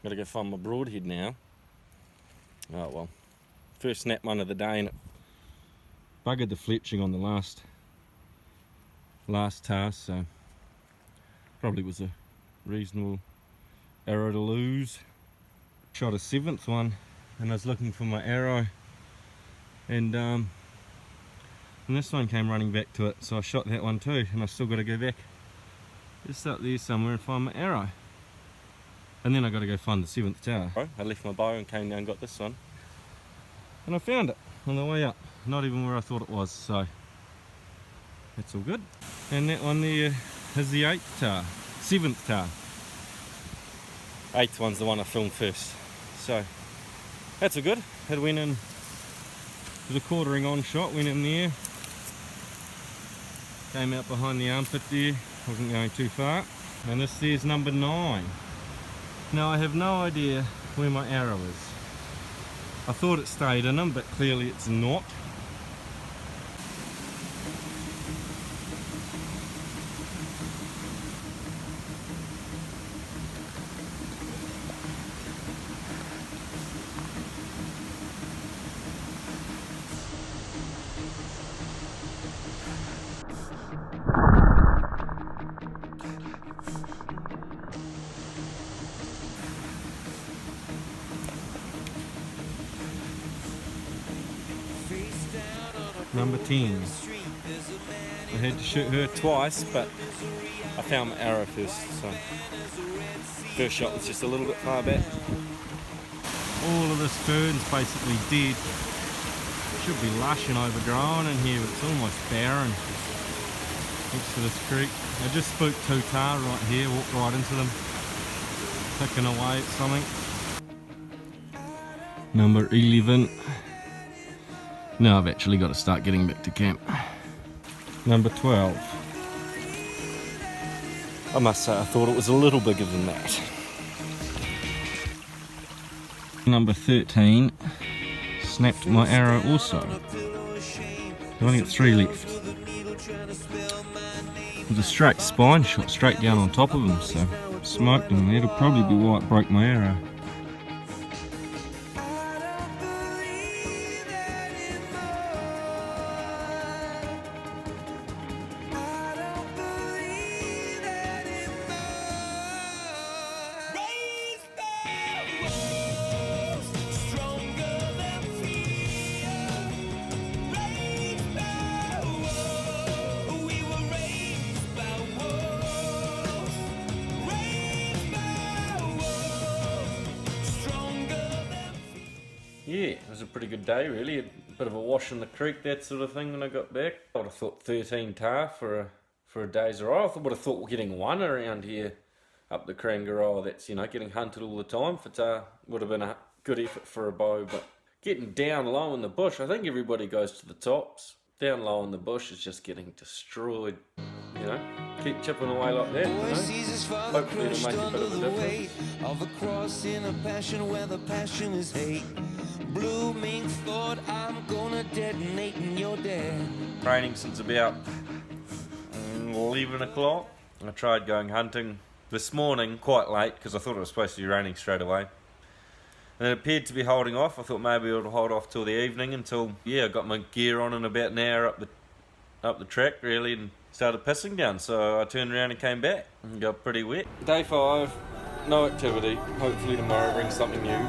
Gotta go find my broadhead now. Oh well. First snap one of the day, and it buggered the fletching on the last Tahr, so probably was a reasonable arrow to lose. Shot a 7th one, and I was looking for my arrow, and this one came running back to it, so I shot that one too, and I still got to go back just up there somewhere and find my arrow. And then I got to go find the 7th Tahr. I left my bow and came down and got this one, and I found it on the way up, not even where I thought it was, so that's all good. And that one there is the 8th Tahr, 7th Tahr. 8th one's the one I filmed first, so that's all good. It went in, it was a quartering on shot, went in there, came out behind the armpit there, wasn't going too far. And this there's number 9. Now I have no idea where my arrow is. I thought it stayed in him, but clearly it's not. Number 10. I had to shoot her twice, but I found my arrow first, so first shot was just a little bit far back. All of this fern's basically dead. Should be lush and overgrown in here, but it's almost barren next to this creek. I just spooked 2 tahr right here, walked right into them, picking away at something. Number 11. Now I've actually got to start getting back to camp. Number 12. I must say I thought it was a little bigger than that. Number 13. Snapped my arrow also. I've only got 3 left. It was a straight spine shot straight down on top of him, so smoked him. That'll probably be why it broke my arrow. Yeah, it was a pretty good day really, a bit of a wash in the creek, that sort of thing when I got back. I would have thought 13 tahr for a day's ride. I would have thought getting 1 around here up the Karangarua, that's, you know, getting hunted all the time for tahr would have been a good effort for a bow, but getting down low in the bush, I think everybody goes to the tops. Down low in the bush is just getting destroyed, you know. Keep chipping away like that, you know. Hopefully it'll make a bit of a difference. Of a cross in a passion where the passion is hate. Blooming thought I'm gonna detonate in your day. Raining since about 11 o'clock. I tried going hunting this morning quite late because I thought it was supposed to be raining straight away. And it appeared to be holding off. I thought maybe it would hold off till the evening until, yeah, I got my gear on in about an hour up the track really and started pissing down. So I turned around and came back and got pretty wet. Day 5, no activity. Hopefully tomorrow brings something new.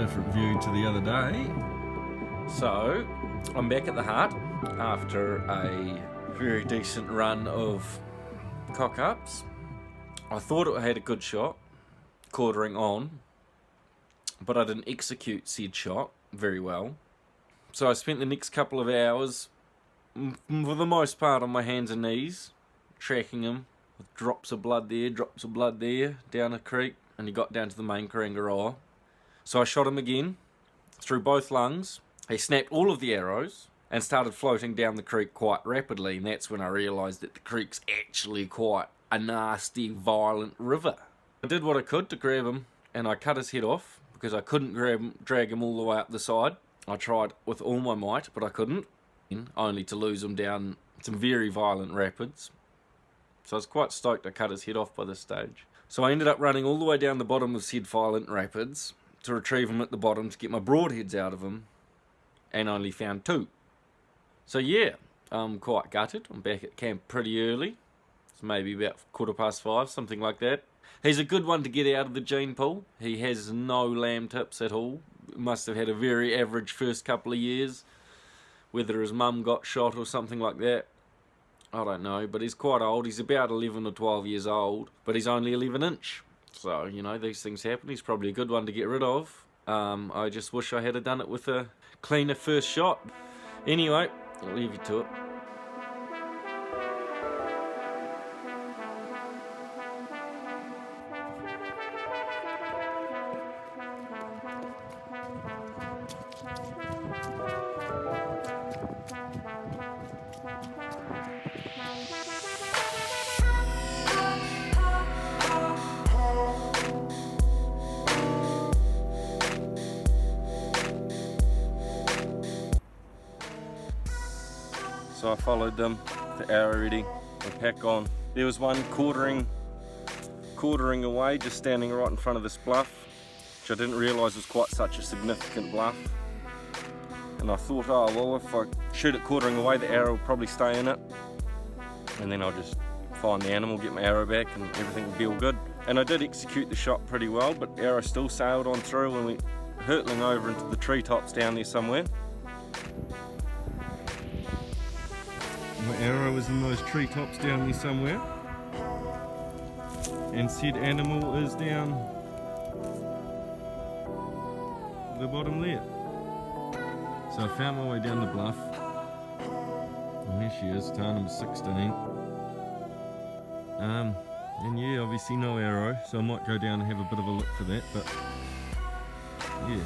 different view to the other day. So, I'm back at the hut after a very decent run of cock-ups. I thought it had a good shot, quartering on, but I didn't execute said shot very well. So I spent the next couple of hours, for the most part, on my hands and knees, tracking him with drops of blood there, down a creek, and he got down to the main Karangarua. So I shot him again, through both lungs. He snapped all of the arrows and started floating down the creek quite rapidly, and that's when I realised that the creek's actually quite a nasty, violent river. I did what I could to grab him, and I cut his head off because I couldn't drag him all the way up the side. I tried with all my might, but I couldn't, only to lose him down some very violent rapids. So I was quite stoked I cut his head off by this stage. So I ended up running all the way down the bottom of said violent rapids to retrieve him at the bottom to get my broadheads out of him, and only found 2. So yeah, I'm quite gutted. I'm back at camp pretty early. It's maybe about 5:15, something like that. He's a good one to get out of the gene pool. He has no lamb tips at all. Must have had a very average first couple of years. Whether his mum got shot or something like that, I don't know. But he's quite old. He's about 11 or 12 years old, but he's only 11 inch. So, you know, these things happen. He's probably a good one to get rid of. I just wish I had done it with a cleaner first shot. Anyway, I'll leave you to it. So I followed them, the arrow ready, the pack on. There was one quartering away, just standing right in front of this bluff, which I didn't realise was quite such a significant bluff. And I thought, oh well, if I shoot it quartering away, the arrow will probably stay in it. And then I'll just find the animal, get my arrow back, and everything will be all good. And I did execute the shot pretty well, but the arrow still sailed on through and went hurtling over into the treetops down there somewhere. My arrow was in those treetops down there somewhere, and said animal is down the bottom there. So I found my way down the bluff, and there she is, Tahr number 16. And yeah, obviously no arrow, so I might go down and have a bit of a look for that, but yeah,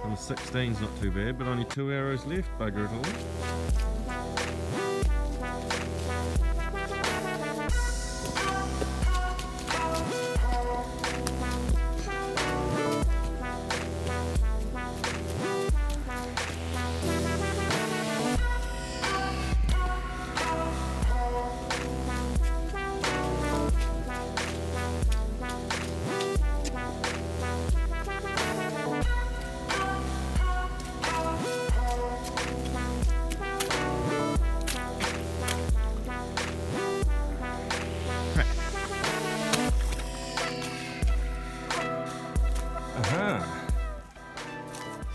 number 16's not too bad, but only 2 arrows left, bugger it all.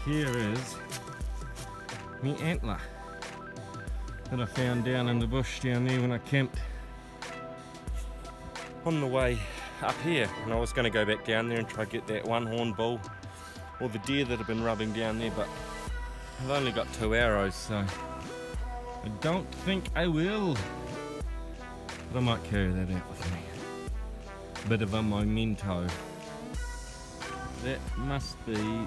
Here is me antler that I found down in the bush down there when I camped on the way up here, and I was going to go back down there and try to get that one horn bull or the deer that have been rubbing down there, but I've only got 2 arrows, so I don't think I will, but I might carry that out with me. Bit of a memento. That must be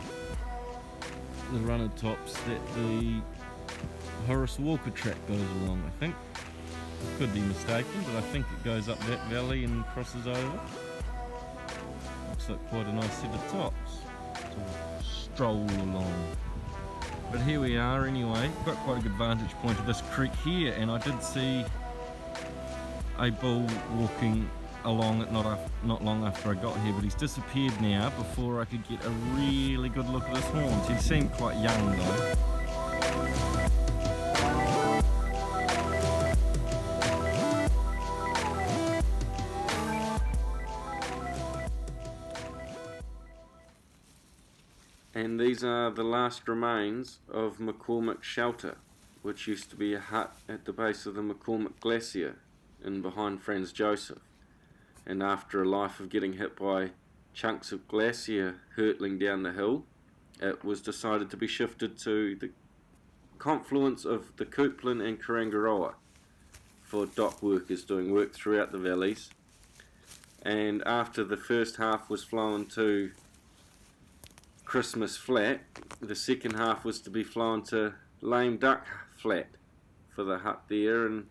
the runner tops that the Horace Walker track goes along, I think. Could be mistaken, but I think it goes up that valley and crosses over. Looks like quite a nice set of tops. Sort of stroll along. But here we are anyway. Got quite a good vantage point of this creek here, and I did see a bull walking along it not long after I got here, but he's disappeared now before I could get a really good look at his horns. He seemed quite young though. And these are the last remains of McCormick Shelter, which used to be a hut at the base of the McCormick Glacier in behind Franz Josef. And after a life of getting hit by chunks of glacier hurtling down the hill, it was decided to be shifted to the confluence of the Kuplin and Karangarua for dock workers doing work throughout the valleys. And after the first half was flown to Christmas Flat, the second half was to be flown to Lame Duck Flat for the hut there, and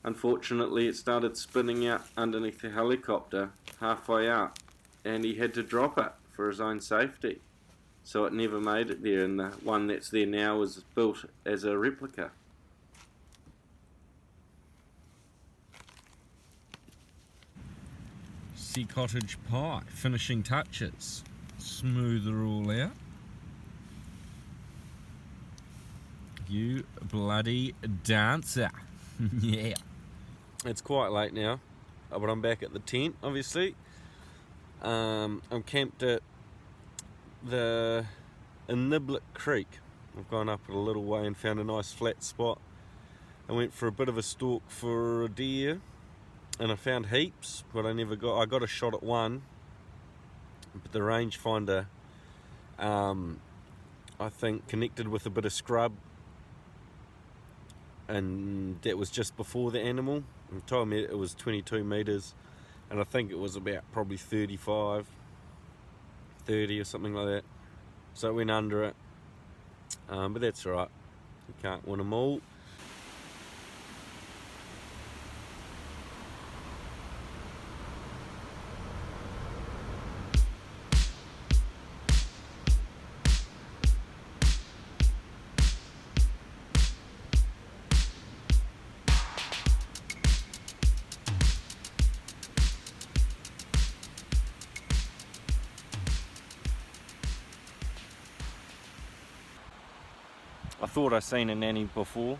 unfortunately it started spinning out underneath the helicopter halfway up, and he had to drop it for his own safety. So it never made it there, and the one that's there now is built as a replica. Sea cottage pie, finishing touches. Smoother all out. You bloody dancer. Yeah. It's quite late now, but I'm back at the tent, obviously. I'm camped at the Niblet Creek. I've gone up it a little way and found a nice flat spot. I went for a bit of a stalk for a deer, and I found heaps, but I got a shot at one, but the rangefinder, I think, connected with a bit of scrub, and that was just before the animal. He told me it was 22 metres, and I think it was about probably 30 or something like that. So it went under it, but that's alright. You can't win them all. I thought I seen a nanny before,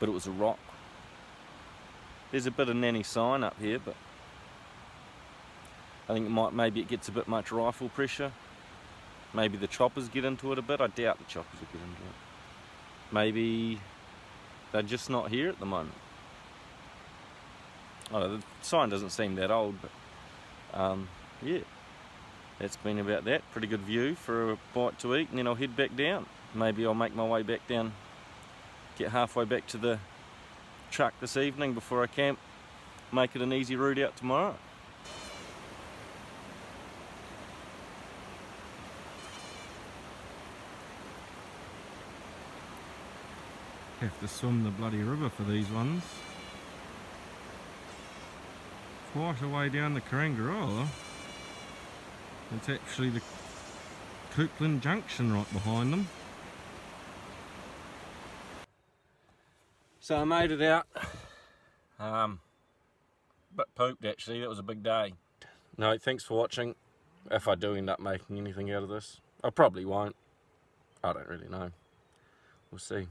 but it was a rock. There's a bit of nanny sign up here, but I think maybe it gets a bit much rifle pressure. Maybe the choppers get into it a bit. I doubt the choppers will get into it. Maybe they're just not here at the moment. Oh, the sign doesn't seem that old, but yeah, that's been about that. Pretty good view for a bite to eat, and then I'll head back down. Maybe I'll make my way back down, get halfway back to the truck this evening before I camp, make it an easy route out tomorrow. Have to swim the bloody river for these ones. Quite a way down the Karangarua. It's actually the Kuplin Junction right behind them. So I made it out. But pooped actually, that was a big day. No, thanks for watching. If I do end up making anything out of this, I probably won't. I don't really know. We'll see.